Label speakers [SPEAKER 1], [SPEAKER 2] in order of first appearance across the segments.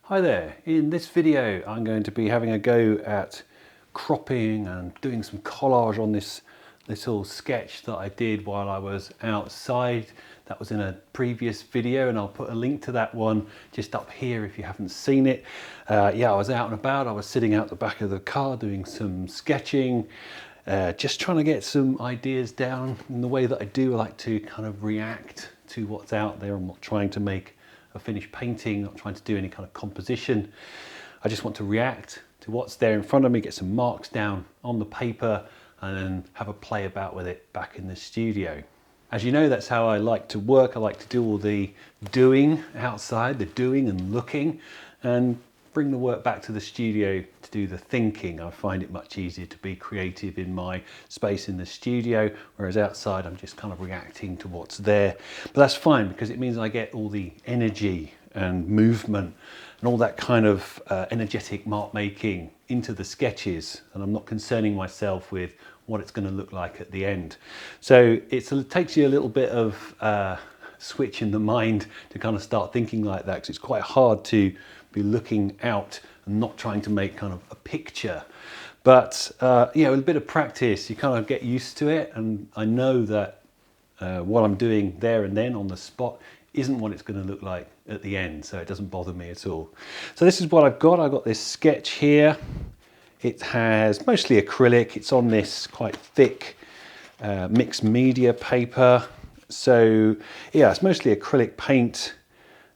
[SPEAKER 1] Hi there, in this video I'm going to be having a go at cropping and doing some collage on this little sketch that I did while I was outside. That was in a previous video and I'll put a link to that one just up here if you haven't seen it. Yeah, I was out and about, I was sitting out the back of the car doing some sketching, just trying to get some ideas down. In the way that I do, I like to kind of react to what's out there. I'm not trying to make a finished painting, not trying to do any kind of composition. I just want to react to what's there in front of me, get some marks down on the paper and then have a play about with it back in the studio. As you know, that's how I like to work. I like to do all the doing outside, the doing and looking, and bring the work back to the studio to do the thinking. I find it much easier to be creative in my space in the studio, whereas outside I'm just kind of reacting to what's there. But that's fine because it means I get all the energy and movement and all that kind of energetic mark making into the sketches, and I'm not concerning myself with what it's going to look like at the end. So it takes you a little bit of switch in the mind to kind of start thinking like that, because it's quite hard to be looking out and not trying to make kind of a picture. But you know, with a bit of practice you kind of get used to it, and I know that what I'm doing there and then on the spot isn't what it's going to look like at the end, so it doesn't bother me at all. So this is what I've got this sketch here. It has mostly acrylic, it's on this quite thick mixed media paper. So yeah, it's mostly acrylic paint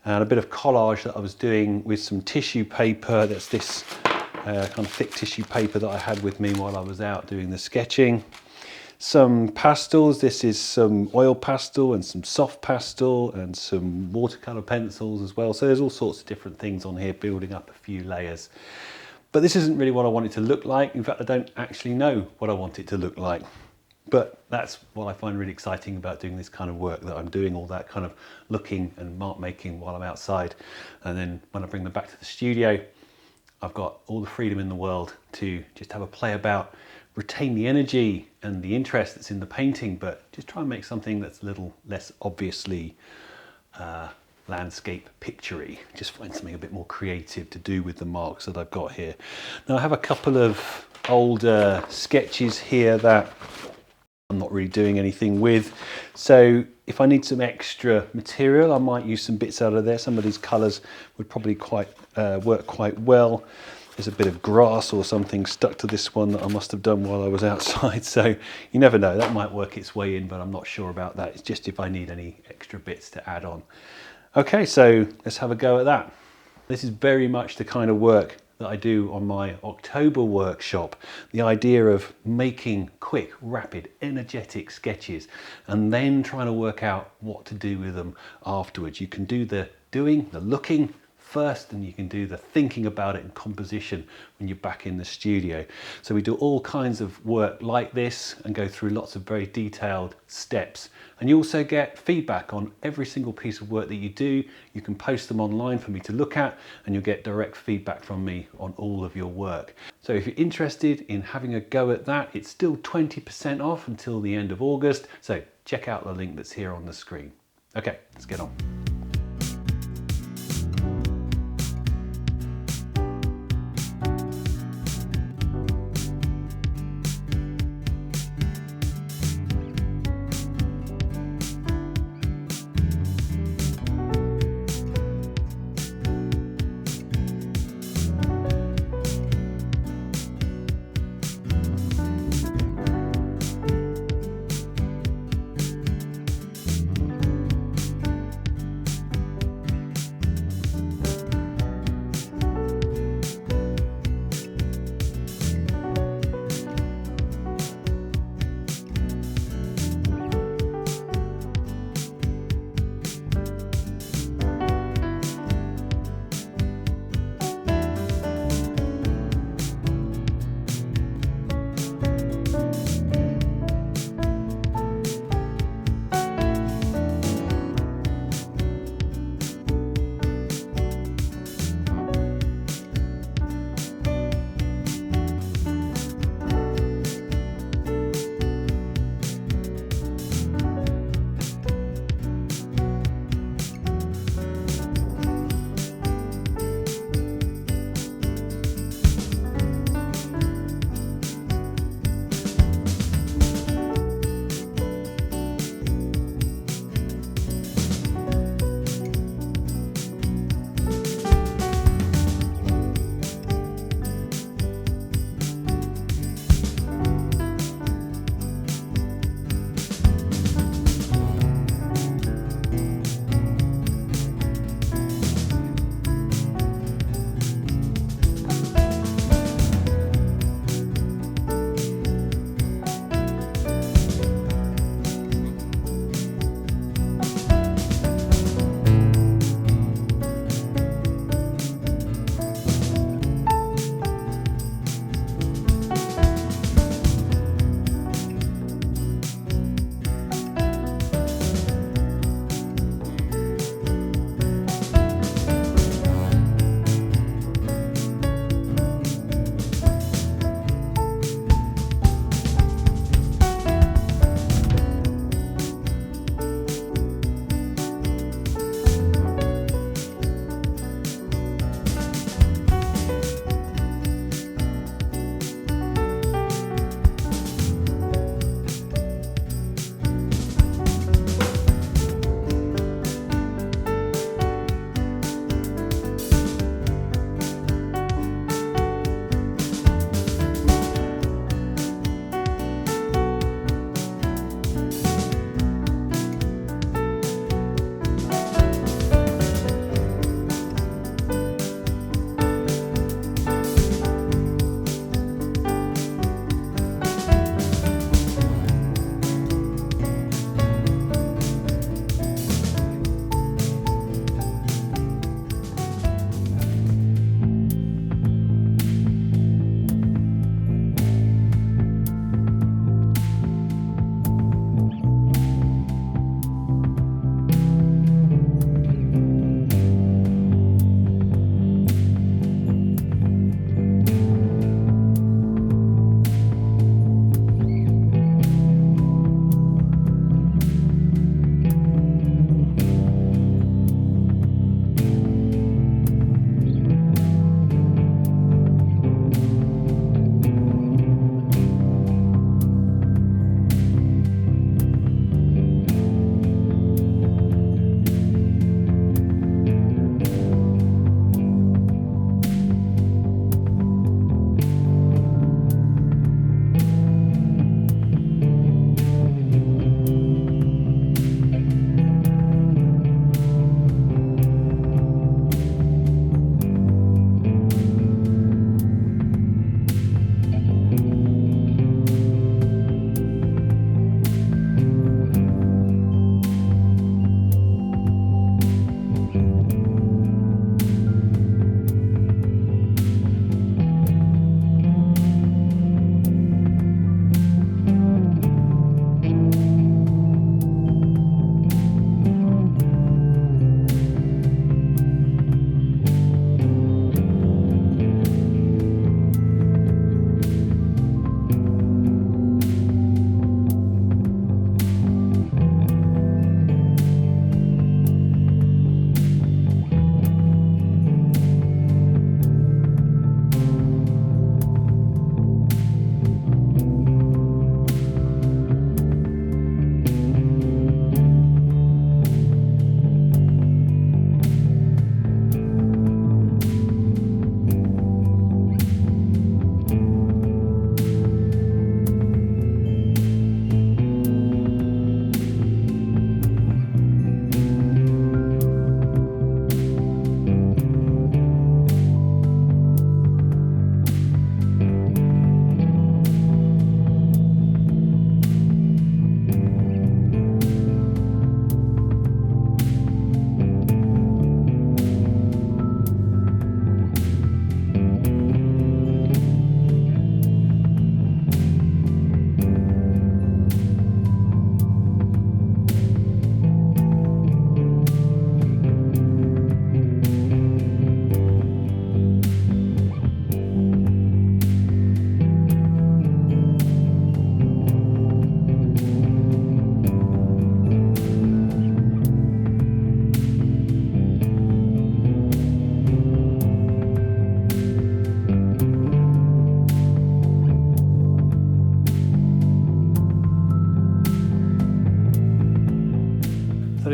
[SPEAKER 1] and a bit of collage that I was doing with some tissue paper. That's this kind of thick tissue paper that I had with me while I was out doing the sketching. Some pastels, this is some oil pastel and some soft pastel and some watercolor pencils as well. So there's all sorts of different things on here, building up a few layers. But this isn't really what I want it to look like. In fact, I don't actually know what I want it to look like. But that's what I find really exciting about doing this kind of work, that I'm doing all that kind of looking and mark making while I'm outside. And then when I bring them back to the studio, I've got all the freedom in the world to just have a play about, retain the energy and the interest that's in the painting, but just try and make something that's a little less obviously landscape picture-y. Just find something a bit more creative to do with the marks that I've got here. Now I have a couple of older sketches here that I'm not really doing anything with, so if I need some extra material I might use some bits out of there. Some of these colours would probably work quite well. There's a bit of grass or something stuck to this one that I must have done while I was outside, so you never know, that might work its way in, but I'm not sure about that. It's just if I need any extra bits to add on. Okay, so let's have a go at that. This is very much the kind of work that I do on my October workshop. The idea of making quick, rapid, energetic sketches and then trying to work out what to do with them afterwards. You can do the doing, the looking first, and you can do the thinking about it and composition when you're back in the studio. So we do all kinds of work like this and go through lots of very detailed steps. And you also get feedback on every single piece of work that you do. You can post them online for me to look at, and you'll get direct feedback from me on all of your work. So if you're interested in having a go at that, it's still 20% off until the end of August. So check out the link that's here on the screen. Okay, let's get on.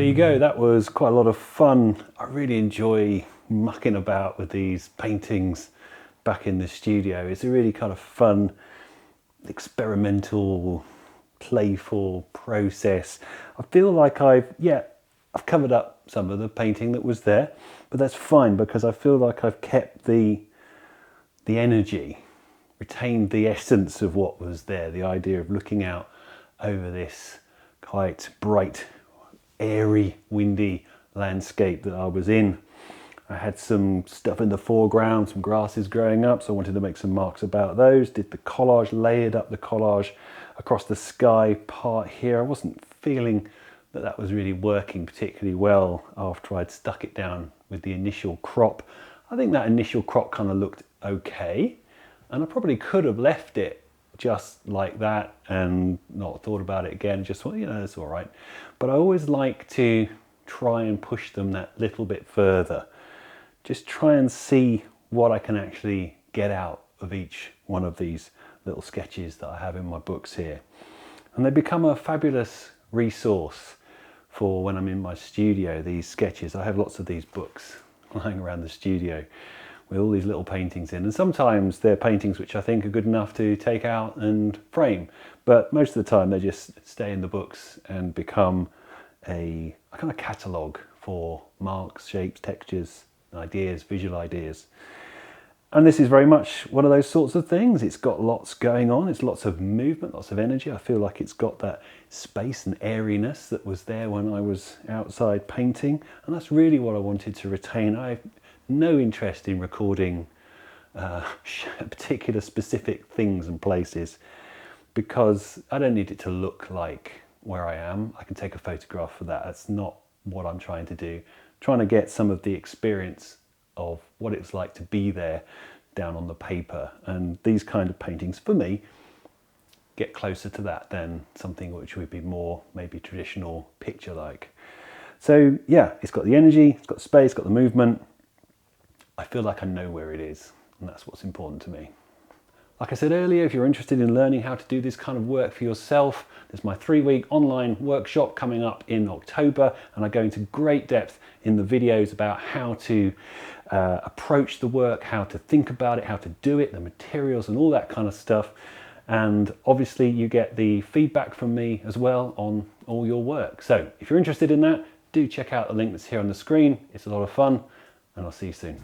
[SPEAKER 1] you go, that was quite a lot of fun. I really enjoy mucking about with these paintings back in the studio. It's a really kind of fun, experimental, playful process. I feel like I've covered up some of the painting that was there, but that's fine because I feel like I've kept the energy, retained the essence of what was there, the idea of looking out over this quite bright, airy, windy landscape that I was in. I had some stuff in the foreground, some grasses growing up, so I wanted to make some marks about those. Did the collage, layered up the collage across the sky part here. I wasn't feeling that that was really working particularly well after I'd stuck it down with the initial crop. I think that initial crop kind of looked okay, and I probably could have left it just like that and not thought about it again, just thought, you know, it's all right. But I always like to try and push them that little bit further. Just try and see what I can actually get out of each one of these little sketches that I have in my books here. And they become a fabulous resource for when I'm in my studio, these sketches. I have lots of these books lying around the studio with all these little paintings in, and sometimes they're paintings which I think are good enough to take out and frame, but most of the time they just stay in the books and become a kind of catalogue for marks, shapes, textures, ideas, visual ideas. And this is very much one of those sorts of things. It's got lots going on, it's lots of movement, lots of energy. I feel like it's got that space and airiness that was there when I was outside painting, and that's really what I wanted to retain. I have no interest in recording particular specific things and places because I don't need it to look like where I am. I can take a photograph for that. That's not what I'm trying to do. I'm trying to get some of the experience of what it's like to be there down on the paper, and these kind of paintings for me get closer to that than something which would be more maybe traditional picture like. So yeah, it's got the energy, it's got space, it's got the movement. I feel like I know where it is, and that's what's important to me. Like I said earlier, if you're interested in learning how to do this kind of work for yourself, there's my 3-week online workshop coming up in October, and I go into great depth in the videos about how to approach the work, how to think about it, how to do it, the materials and all that kind of stuff. And obviously you get the feedback from me as well on all your work. So if you're interested in that, do check out the link that's here on the screen. It's a lot of fun, and I'll see you soon.